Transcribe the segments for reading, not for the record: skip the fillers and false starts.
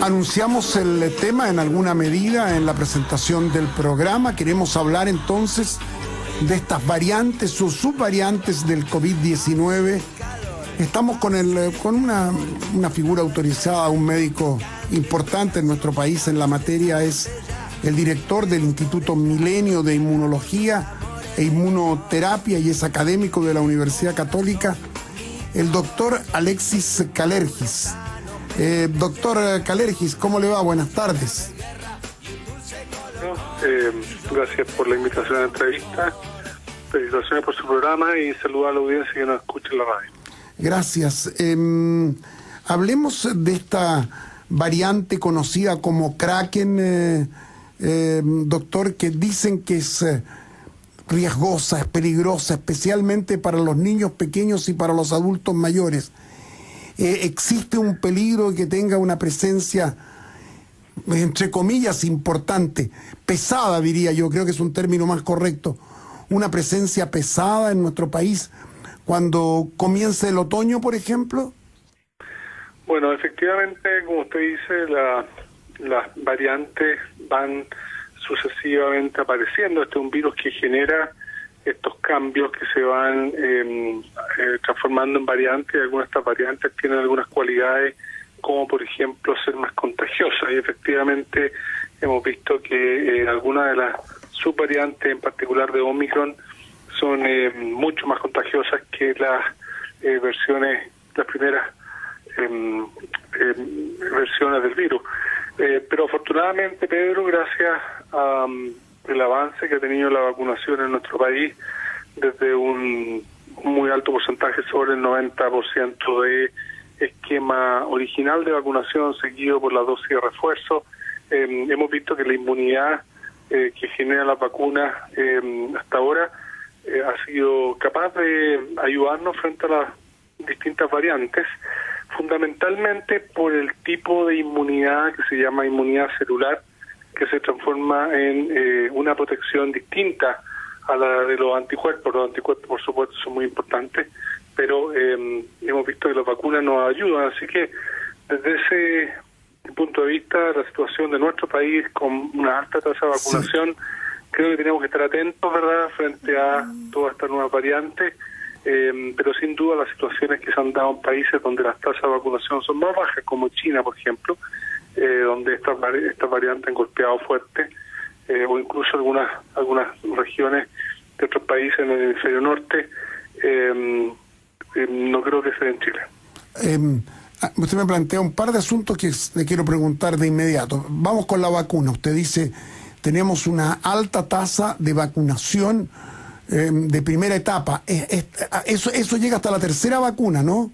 Anunciamos el tema en alguna medida en la presentación del programa. Queremos hablar entonces de estas variantes o subvariantes del COVID-19. Estamos con una figura autorizada, un médico importante en nuestro país en la materia. Es el director del Instituto Milenio de Inmunología e Inmunoterapia y es académico de la Universidad Católica, el doctor Alexis Kalergis. Doctor Kalergis, ¿cómo le va? Buenas tardes. Gracias por la invitación a la entrevista, felicitaciones por su programa y saludar a la audiencia que nos escucha en la radio. Gracias. Hablemos de esta variante conocida como Kraken, doctor, que dicen que es riesgosa, es peligrosa, especialmente para los niños pequeños y para los adultos mayores. ¿Existe un peligro de que tenga una presencia, entre comillas, importante, pesada, diría yo, creo que es un término más correcto, una presencia pesada en nuestro país cuando comience el otoño, por ejemplo? Bueno, efectivamente, como usted dice, las variantes van sucesivamente apareciendo. Este es un virus que genera estos cambios que se van transformando en variantes, y algunas de estas variantes tienen algunas cualidades, como por ejemplo ser más contagiosas, y efectivamente hemos visto que algunas de las subvariantes, en particular de Omicron, son mucho más contagiosas que las primeras versiones del virus. Pero afortunadamente, Pedro, gracias a el avance que ha tenido la vacunación en nuestro país, desde un muy alto porcentaje, sobre el 90% de esquema original de vacunación seguido por la dosis de refuerzo, hemos visto que la inmunidad que genera la vacuna hasta ahora ha sido capaz de ayudarnos frente a las distintas variantes, fundamentalmente por el tipo de inmunidad que se llama inmunidad celular, que se transforma en una protección distinta a la de los anticuerpos. Los anticuerpos, por supuesto, son muy importantes, pero hemos visto que las vacunas nos ayudan. Así que, desde ese punto de vista, la situación de nuestro país con una alta tasa de vacunación, sí, creo que tenemos que estar atentos, ¿verdad?, frente a todas estas nuevas variantes, pero sin duda las situaciones que se han dado en países donde las tasas de vacunación son más bajas, como China, por ejemplo, donde estas variantes han golpeado fuerte, o incluso algunas regiones de otros países en el hemisferio norte, no creo que sea en Chile. Usted me plantea un par de asuntos que le quiero preguntar de inmediato. Vamos con la vacuna. Usted dice, tenemos una alta tasa de vacunación de primera etapa. Eso llega hasta la tercera vacuna, ¿no?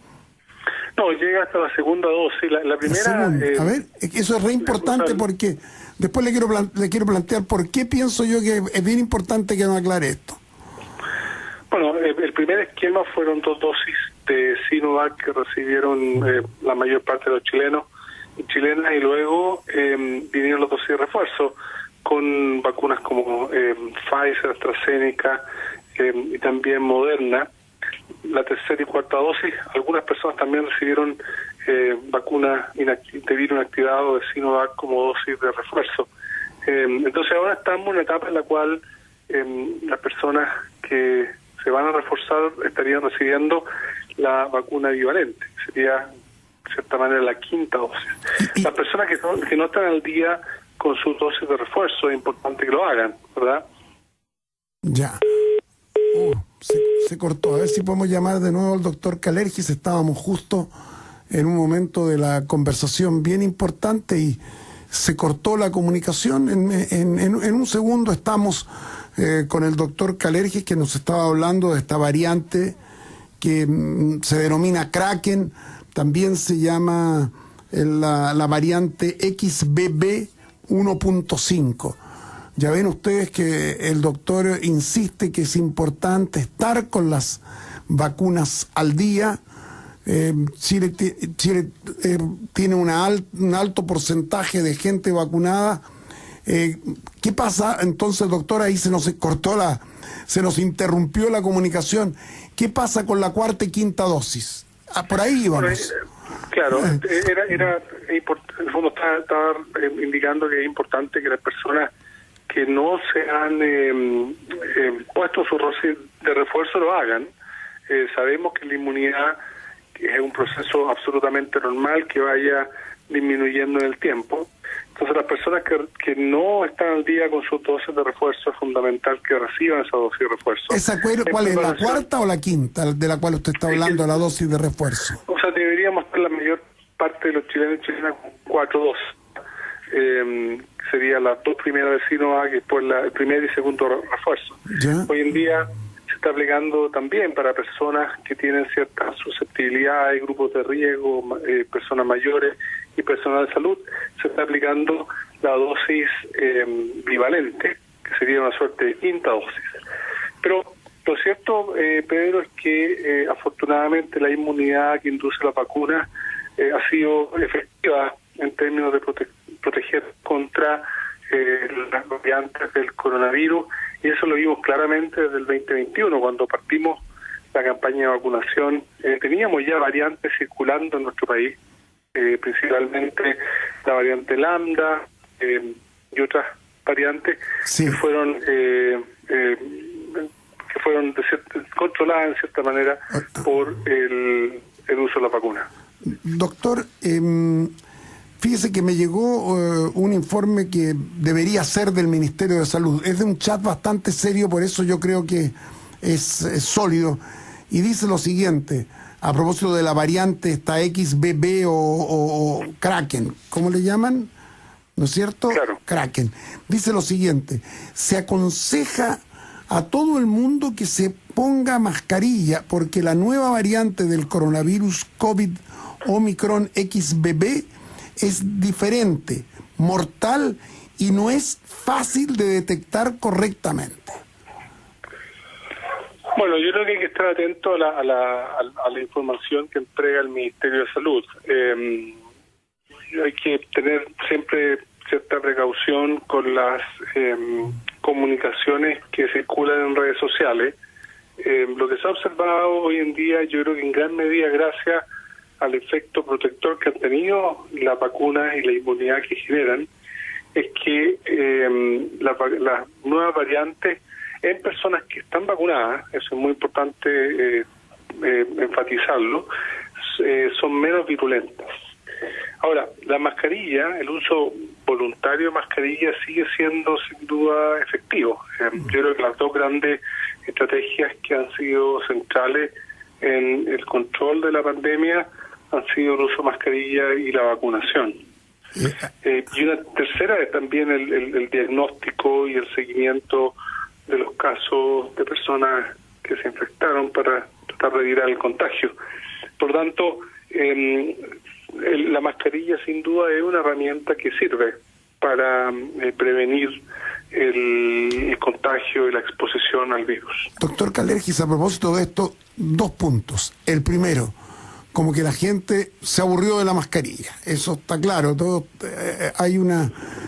No, llega hasta la segunda dosis. La primera... a ver, eso es re importante porque después le quiero plantear por qué pienso yo que es bien importante que nos aclare esto. Bueno, el primer esquema fueron 2 dosis de Sinovac que recibieron la mayor parte de los chilenos y chilenas, y luego vinieron las dosis de refuerzo con vacunas como Pfizer, AstraZeneca y también Moderna. La tercera y cuarta dosis, algunas personas también recibieron vacunas de virus inactivado de Sinovac como dosis de refuerzo. Entonces ahora estamos en una etapa en la cual las personas que se van a reforzar estarían recibiendo la vacuna bivalente, sería de cierta manera la quinta dosis. Las personas que no están al día con sus dosis de refuerzo, es importante que lo hagan, ¿verdad? Ya. Se cortó. A ver si podemos llamar de nuevo al doctor Kalergis. Estábamos justo en un momento de la conversación bien importante y se cortó la comunicación. En un segundo estamos con el doctor Kalergis, que nos estaba hablando de esta variante que se denomina Kraken. También se llama la variante XBB 1.5. Ya ven ustedes que el doctor insiste que es importante estar con las vacunas al día. Chile tiene un alto porcentaje de gente vacunada. ¿Qué pasa entonces, doctor? Ahí se nos interrumpió la comunicación. ¿Qué pasa con la cuarta y quinta dosis? por ahí Bueno, íbamos. claro, en el fondo estaba indicando que es importante que las personas que no se han puesto su dosis de refuerzo lo hagan. Sabemos que la inmunidad es un proceso absolutamente normal que vaya disminuyendo en el tiempo. Entonces, las personas que no están al día con sus dosis de refuerzo, es fundamental que reciban esa dosis de refuerzo. ¿Esa cuál es, la cuarta o la quinta de la cual usted está hablando, la dosis de refuerzo? O sea, deberíamos estar la mayor parte de los chilenos y chilenas con 4 dosis. Serían las 2 primeras de Sinovac y después el primer y segundo refuerzo. ¿Ya? Hoy en día se está aplicando también para personas que tienen ciertas susceptibilidades, grupos de riesgo, personas mayores y personal de salud. Se está aplicando la dosis bivalente, que sería una suerte de quinta dosis. Pero lo cierto, Pedro, es que afortunadamente la inmunidad que induce la vacuna ha sido efectiva en términos de proteger contra las variantes del coronavirus, y eso lo vimos claramente desde el 2021, cuando partimos la campaña de vacunación. Teníamos ya variantes circulando en nuestro país, principalmente la variante Lambda y otras variantes Sí. que fueron controladas en cierta manera por el uso de la vacuna. Doctor, fíjese que me llegó un informe que debería ser del Ministerio de Salud. Es de un chat bastante serio, por eso yo creo que es sólido. Y dice lo siguiente, a propósito de la variante, esta XBB o Kraken, ¿cómo le llaman? ¿No es cierto? Claro. Kraken. Dice lo siguiente, se aconseja a todo el mundo que se ponga mascarilla porque la nueva variante del coronavirus COVID Omicron XBB es diferente, mortal y no es fácil de detectar correctamente. Bueno, yo creo que hay que estar atento a la información que entrega el Ministerio de Salud. Hay que tener siempre cierta precaución con las comunicaciones que circulan en redes sociales. Lo que se ha observado hoy en día, yo creo que en gran medida gracias al efecto protector que han tenido las vacunas y la inmunidad que generan, es que las nuevas variantes en personas que están vacunadas, eso es muy importante enfatizarlo, son menos virulentas. Ahora, la mascarilla, el uso voluntario de mascarilla sigue siendo sin duda efectivo. Yo creo que las dos grandes estrategias que han sido centrales en el control de la pandemia han sido el uso de mascarilla y la vacunación. Y una tercera es también el diagnóstico y el seguimiento de los casos de personas que se infectaron para tratar de evitar el contagio. Por tanto, la mascarilla sin duda es una herramienta que sirve para prevenir el contagio y la exposición al virus. Doctor Kalergis, a propósito de esto, 2 puntos. El primero, como que la gente se aburrió de la mascarilla. Eso está claro.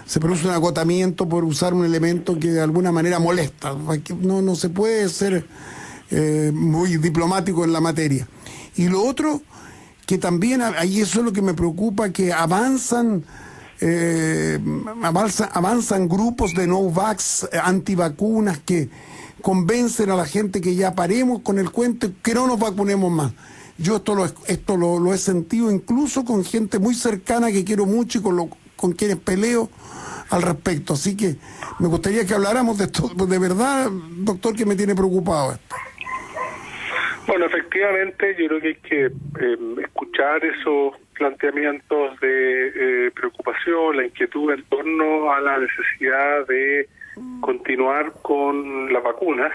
Se produce un agotamiento por usar un elemento que de alguna manera molesta. No se puede ser muy diplomático en la materia. Y lo otro, que también, ahí eso es lo que me preocupa, que avanzan grupos de no-vax, antivacunas, que convencen a la gente que ya paremos con el cuento, que no nos vacunemos más. Yo esto lo he sentido incluso con gente muy cercana que quiero mucho y con quienes peleo al respecto. Así que me gustaría que habláramos de esto. De verdad, doctor, que me tiene preocupado esto. Bueno, efectivamente, yo creo que hay que escuchar esos planteamientos de preocupación, la inquietud en torno a la necesidad de continuar con las vacunas.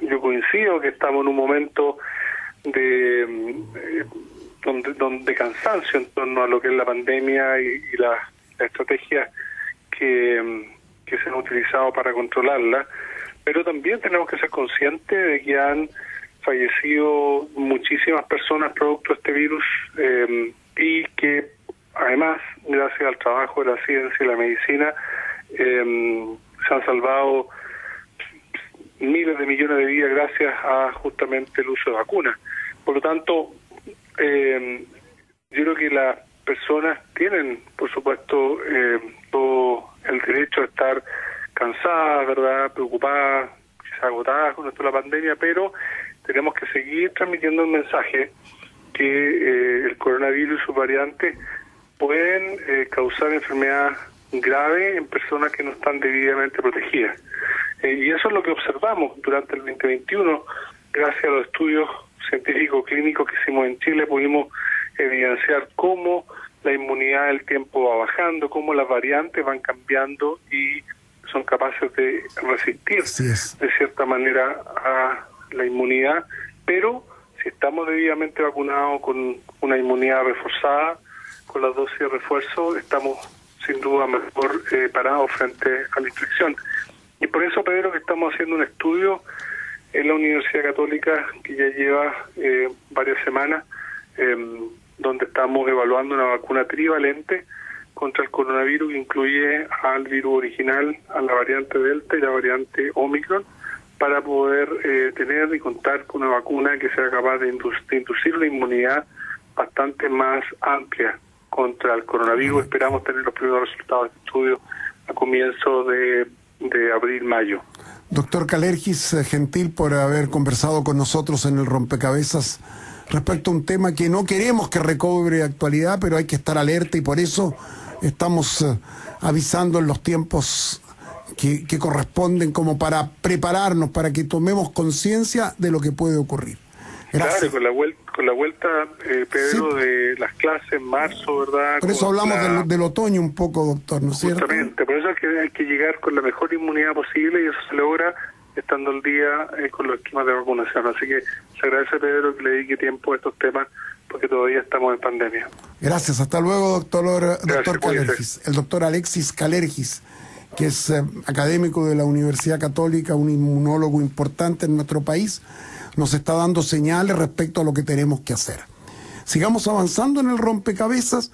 Yo coincido que estamos en un momento de cansancio en torno a lo que es la pandemia y las estrategias que se han utilizado para controlarla, pero también tenemos que ser conscientes de que han fallecido muchísimas personas producto de este virus y que además, gracias al trabajo de la ciencia y la medicina, se han salvado miles de millones de vidas gracias a justamente el uso de vacunas. Por Por lo tanto, yo creo que las personas tienen, por supuesto, todo el derecho a estar cansadas, ¿verdad?, preocupadas, quizás agotadas con esto de la pandemia, pero tenemos que seguir transmitiendo el mensaje que el coronavirus y sus variantes pueden causar enfermedad grave en personas que no están debidamente protegidas. Y eso es lo que observamos durante el 2021. Gracias a los estudios científicos clínicos que hicimos en Chile, pudimos evidenciar cómo la inmunidad del tiempo va bajando, cómo las variantes van cambiando y son capaces de resistir de cierta manera a la inmunidad, pero si estamos debidamente vacunados con una inmunidad reforzada, con las dosis de refuerzo, estamos sin duda mejor parados frente a la infección. Y por eso, Pedro, que estamos haciendo un estudio en la Universidad Católica que ya lleva varias semanas, donde estamos evaluando una vacuna trivalente contra el coronavirus que incluye al virus original, a la variante Delta y la variante Omicron, para poder tener y contar con una vacuna que sea capaz de inducir una inmunidad bastante más amplia contra el coronavirus. Esperamos tener los primeros resultados de estudio a comienzos de abril-mayo. Doctor Kalergis, gentil por haber conversado con nosotros en el Rompecabezas respecto a un tema que no queremos que recobre actualidad, pero hay que estar alerta y por eso estamos avisando en los tiempos que corresponden como para prepararnos, para que tomemos conciencia de lo que puede ocurrir. Gracias. Claro, con la vuelta, Pedro, sí, de las clases en marzo, ¿verdad? Por eso hablamos del otoño un poco, doctor, ¿no es cierto? Justamente, por eso es que hay que llegar con la mejor inmunidad posible y eso se logra estando al día con los esquemas de vacunación. Así que se agradece, Pedro, que le dedique tiempo a estos temas porque todavía estamos en pandemia. Gracias, hasta luego, doctor Kalergis. El doctor Alexis Kalergis, que es académico de la Universidad Católica, un inmunólogo importante en nuestro país, nos está dando señales respecto a lo que tenemos que hacer. Sigamos avanzando en el rompecabezas.